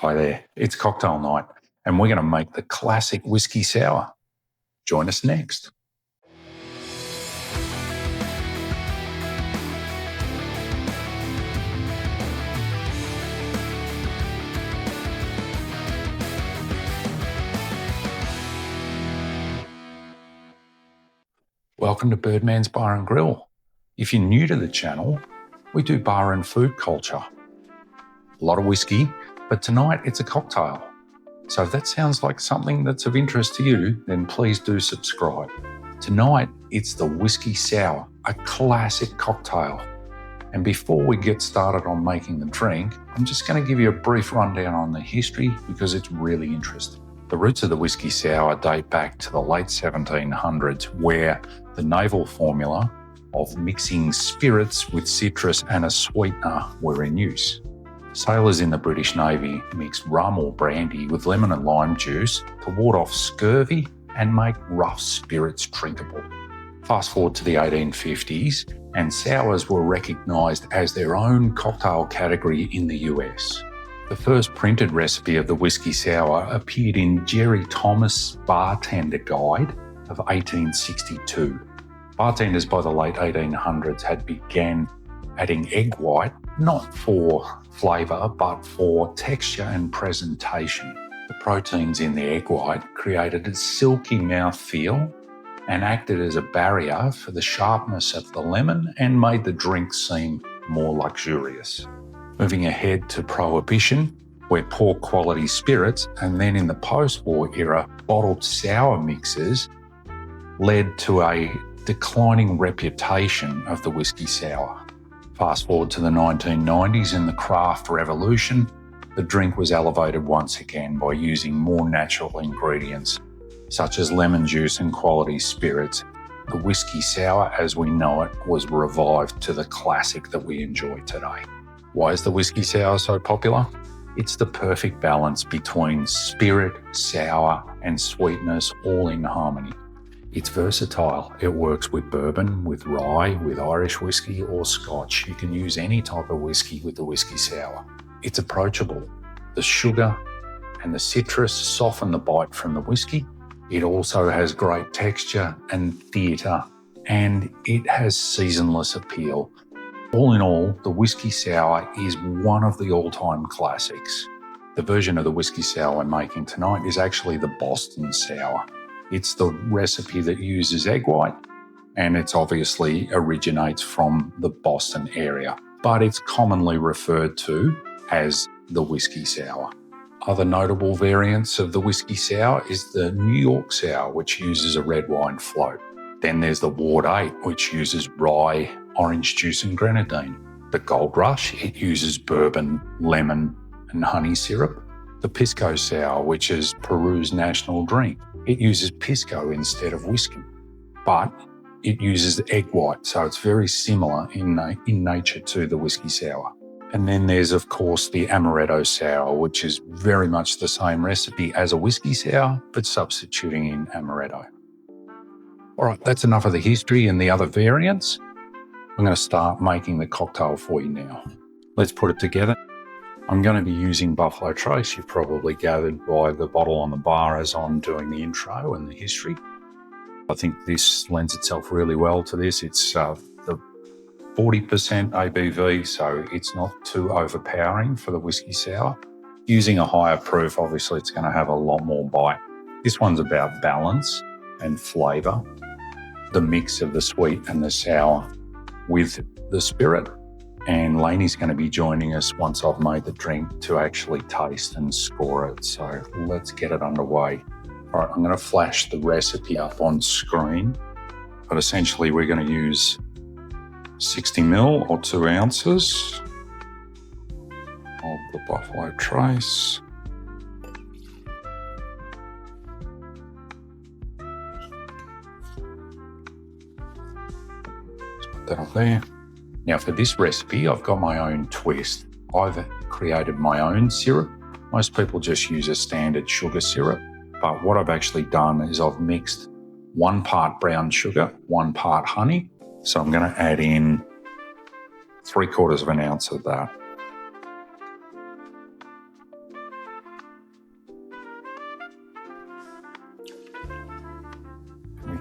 Hi there, it's cocktail night, and we're going to make the classic whiskey sour. Join us next. Welcome to Birdman's Bar and Grill. If you're new to the channel, we do bar and food culture. A lot of whiskey, but tonight it's a cocktail. So if that sounds like something that's of interest to you, then please do subscribe. Tonight, it's the whiskey sour, a classic cocktail. And before we get started on making the drink, I'm just going to give you a brief rundown on the history because it's really interesting. The roots of the whiskey sour date back to the late 1700s, where the naval formula of mixing spirits with citrus and a sweetener were in use. Sailors in the British Navy mixed rum or brandy with lemon and lime juice to ward off scurvy and make rough spirits drinkable. Fast forward to the 1850s, and sours were recognised as their own cocktail category in the US. The first printed recipe of the whiskey sour appeared in Jerry Thomas' Bartender Guide of 1862. Bartenders by the late 1800s had began adding egg white, not for flavour but for texture and presentation. The proteins in the egg white created a silky mouthfeel and acted as a barrier for the sharpness of the lemon and made the drink seem more luxurious. Moving ahead to Prohibition, where poor quality spirits and then in the post-war era bottled sour mixes led to a declining reputation of the whiskey sour. Fast forward to the 1990s and the craft revolution, the drink was elevated once again by using more natural ingredients such as lemon juice and quality spirits. The whiskey sour as we know it was revived to the classic that we enjoy today. Why is the whiskey sour so popular? It's the perfect balance between spirit, sour and sweetness all in harmony. It's versatile. It works with bourbon, with rye, with Irish whiskey or Scotch. You can use any type of whiskey with the whiskey sour. It's approachable. The sugar and the citrus soften the bite from the whiskey. It also has great texture and theatre, and it has seasonless appeal. All in all, the whiskey sour is one of the all-time classics. The version of the whiskey sour we're making tonight is actually the Boston Sour. It's the recipe that uses egg white, and it's obviously originates from the Boston area, but it's commonly referred to as the whiskey sour. Other notable variants of the whiskey sour is the New York Sour, which uses a red wine float. Then there's the Ward 8, which uses rye, orange juice and grenadine. The Gold Rush, it uses bourbon, lemon and honey syrup. The Pisco Sour, which is Peru's national drink, it uses pisco instead of whiskey, but it uses egg white, so it's very similar in nature to the whiskey sour. And then there's, of course, the Amaretto Sour, which is very much the same recipe as a whiskey sour, but substituting in amaretto. All right, that's enough of the history and the other variants. I'm going to start making the cocktail for you now. Let's put it together. I'm going to be using Buffalo Trace. You've probably gathered by the bottle on the bar as I'm doing the intro and the history. I think this lends itself really well to this. It's the 40% ABV, so it's not too overpowering for the whiskey sour. Using a higher proof, obviously it's going to have a lot more bite. This one's about balance and flavour, the mix of the sweet and the sour with the spirit. And Laney's going to be joining us once I've made the drink to actually taste and score it. So let's get it underway. All right, I'm going to flash the recipe up on screen, but essentially we're going to use 60 ml or 2 ounces of the Buffalo Trace. Let's put that up there. Now for this recipe, I've got my own twist. I've created my own syrup. Most people just use a standard sugar syrup, but what I've actually done is I've mixed 1 part brown sugar, 1 part honey. So I'm going to add in 3/4 of an ounce of that.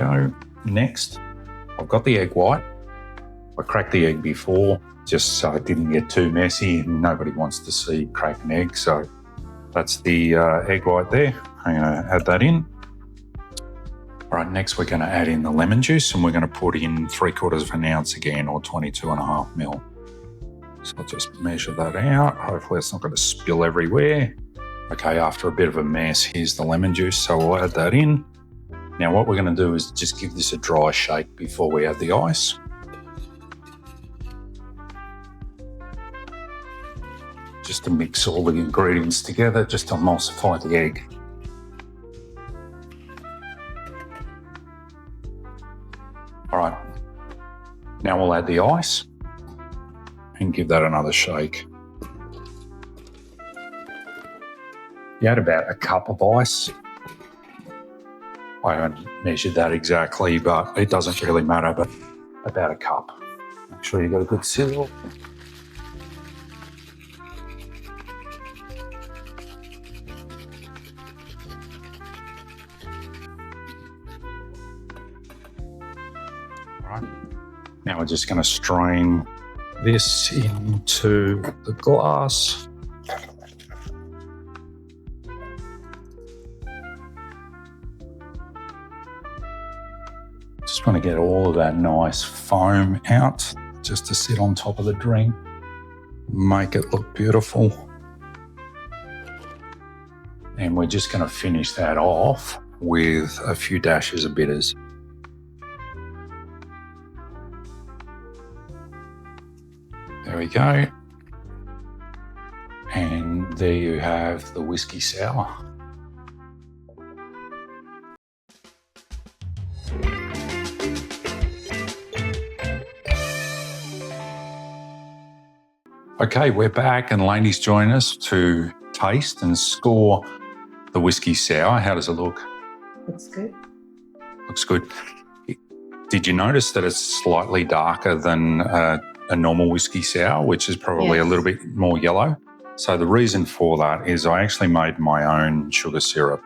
go. Next, I've got the egg white. I cracked the egg before just so it didn't get too messy, and nobody wants to see cracked an egg. So that's the egg white there. I'm going to add that in. All right, next we're going to add in the lemon juice, and we're going to put in 3/4 of an ounce again, or 22.5 ml. So I'll just measure that out. Hopefully it's not going to spill everywhere. Okay, after a bit of a mess, here's the lemon juice, so we'll add that in. Now what we're going to do is just give this a dry shake before we add the ice. Just to mix all the ingredients together, just to emulsify the egg. All right, now we'll add the ice and give that another shake. You add about a cup of ice. I haven't measured that exactly, but it doesn't really matter, but about a cup. Make sure you've got a good sizzle. All right. Now we're just going to strain this into the glass. Just want to get all of that nice foam out just to sit on top of the drink. Make it look beautiful. And we're just going to finish that off with a few dashes of bitters. There we go. And there you have the whiskey sour. Okay, we're back and Lainey's joined us to taste and score the whiskey sour. How does it look? Looks good. Looks good. Did you notice that it's slightly darker than a normal whiskey sour, which is probably a little bit more yellow? So the reason for that is I actually made my own sugar syrup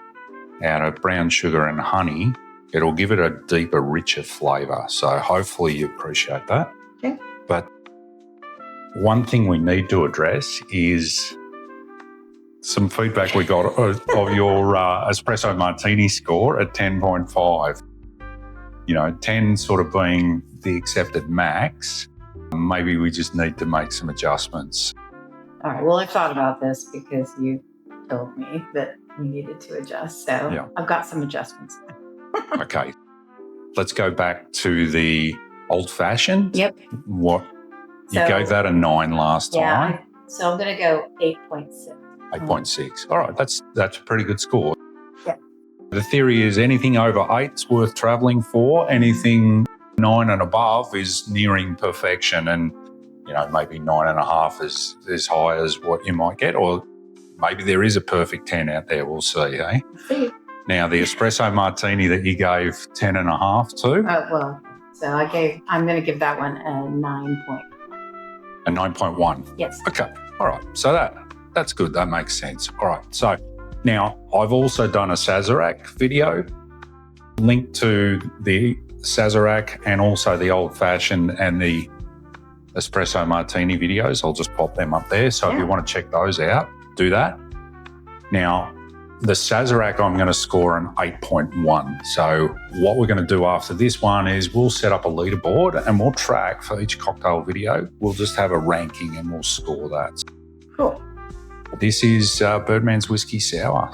out of brown sugar and honey. It'll give it a deeper, richer flavour. So hopefully you appreciate that. Okay. But one thing we need to address is some feedback we got of your espresso martini score at 10.5. You know, 10 sort of being the accepted max. Maybe we just need to make some adjustments. All right. Well, I thought about this because you told me that we needed to adjust. So I've got some adjustments. Okay. Let's go back to the old fashioned. Yep. You gave that a 9 last time. Yeah. So I'm going to go 8.6. 8.6. All right. That's a pretty good score. Yeah. The theory is anything over 8 is worth travelling for. Anything 9 and above is nearing perfection, and maybe 9.5 is as high as what you might get, or maybe there is a perfect 10 out there. We'll see, eh? We'll see. Now the espresso martini that you gave 10.5 to. Oh well, so I'm going to give that one a 9.1. A 9.1. Yes. Okay. All right. So that's good. That makes sense. All right. So now I've also done a Sazerac video, linked to the Sazerac and also the old fashioned and the espresso martini videos. I'll just pop them up there. So if you want to check those out, do that. Now, the Sazerac, I'm going to score an 8.1. So what we're going to do after this one is we'll set up a leaderboard and we'll track for each cocktail video. We'll just have a ranking and we'll score that. Cool. This is Birdman's Whiskey Sour.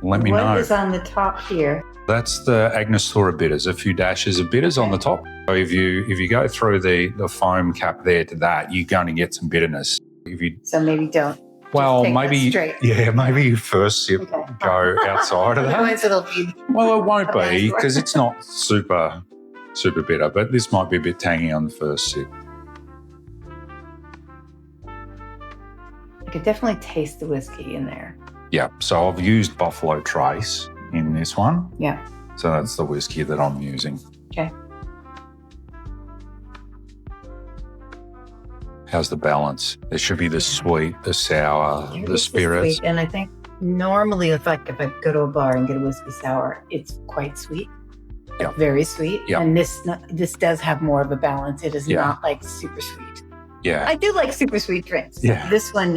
Let me know. What is on the top here? That's the Angostura bitters, a few dashes of bitters on the top. So if you go through the foam cap there to that, you're going to get some bitterness. So maybe don't. Well, maybe first sip go outside of that. Otherwise it'll be. Well, it won't be because it's not super bitter, but this might be a bit tangy on the first sip. I could definitely taste the whiskey in there. Yeah, so I've used Buffalo Trace in this one. Yeah. So that's the whiskey that I'm using. Okay. How's the balance? There should be the sweet, the sour, the spirits. Sweet. And I think normally if I go to a bar and get a whiskey sour, it's quite sweet. Yeah. very sweet. Yeah. And this does have more of a balance. It is Yeah. not like super sweet. Yeah. I do like super sweet drinks. Yeah. This one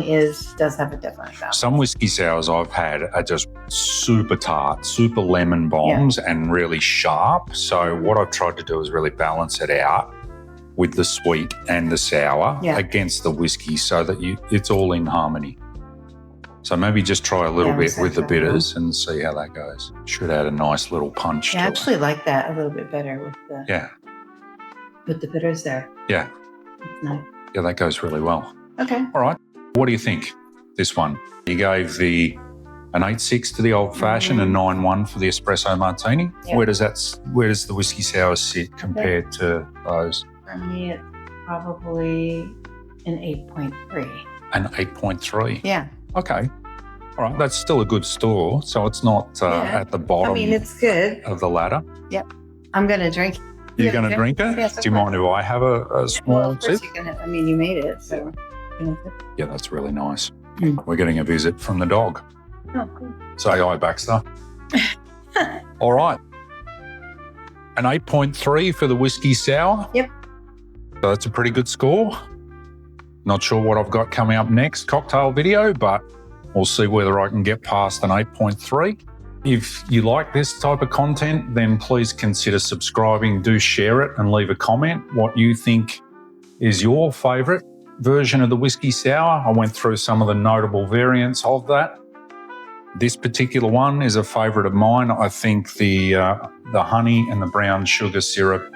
does have a different balance. Some whiskey sours I've had are just super tart, super lemon bombs, and really sharp. So what I've tried to do is really balance it out with the sweet and the sour against the whiskey so that it's all in harmony. So maybe just try a little bit with the bitters and see how that goes. Should add a nice little punch to it. I actually like that a little bit better with the bitters there. Yeah. It's nice. Yeah, that goes really well. Okay. All right. What do you think, this one? You gave an 8.6 to the old fashioned and 9.1 for the espresso martini. Yeah. Where does the whiskey sour sit compared to those? For me, it's probably an 8.3. An 8.3? Yeah. Okay. All right. That's still a good score. So it's not at the bottom it's good. of the ladder. Yep. I'm going to drink. You're going to drink it? Yes, do you mind if I have a small sip? You made it, so. Yeah, that's really nice. Mm. We're getting a visit from the dog. Oh, cool. Say hi, Baxter. All right. An 8.3 for the whiskey sour. Yep. So that's a pretty good score. Not sure what I've got coming up next cocktail video, but we'll see whether I can get past an 8.3. If you like this type of content, then please consider subscribing. Do share it and leave a comment what you think is your favourite version of the whiskey sour. I went through some of the notable variants of that. This particular one is a favourite of mine. I think the honey and the brown sugar syrup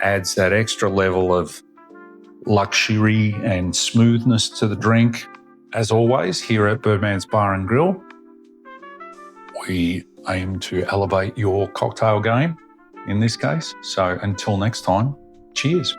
adds that extra level of luxury and smoothness to the drink. As always, here at Birdman's Bar and Grill, we aim to elevate your cocktail game in this case. So until next time, cheers.